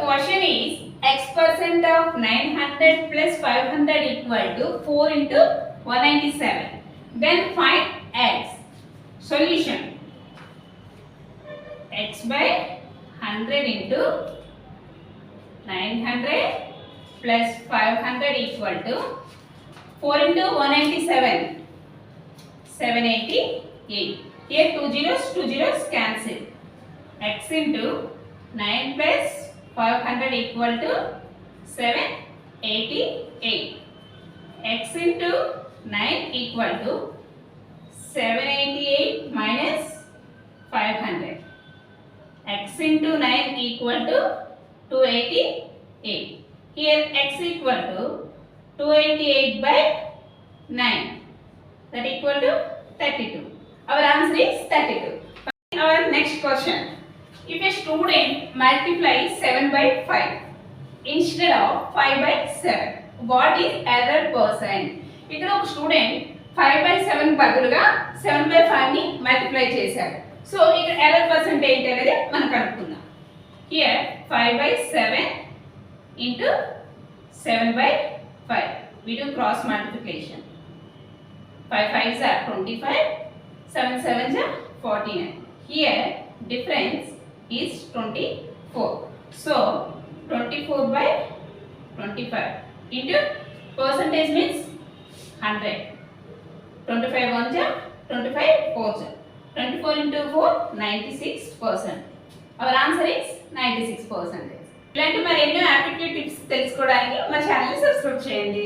question is x percent of 900 plus 500 equal to 4 into 197. Then find x. Solution. X by 100 into 900 plus 500 equal to 4 into 197. 788. Here two zeros cancel. X into 9 plus 500 equal to 788. X into 9 equal to 788 minus 500. X into 9 equal to 288. Here x equal to 288 by 9. That equal to 32. Our answer is 32. Our next question. If a student multiplies 7 by 5 instead of 5 by 7, what is error percent? ఇక్కడ ఒక student 5 by 7 బదులుగా 7 by 5 ని multiply చేశాడు. So ఇక్కడ error percent ఏంటి అనేది మనం కనుక్కుందాం. Here 5 by 7 into 7 by 5. We do cross multiplication. 5 5s are 25, 7 7s are 49. Here difference is 24. So 24 by 25 into percentage means 100. 25 ones are 25 fours are 24 into 4 96%. Our answer is 96%. ఇలాంటి మరెన్నో aptitude tips తెలుసుకోవడానికి మా channel subscribe చేయండి.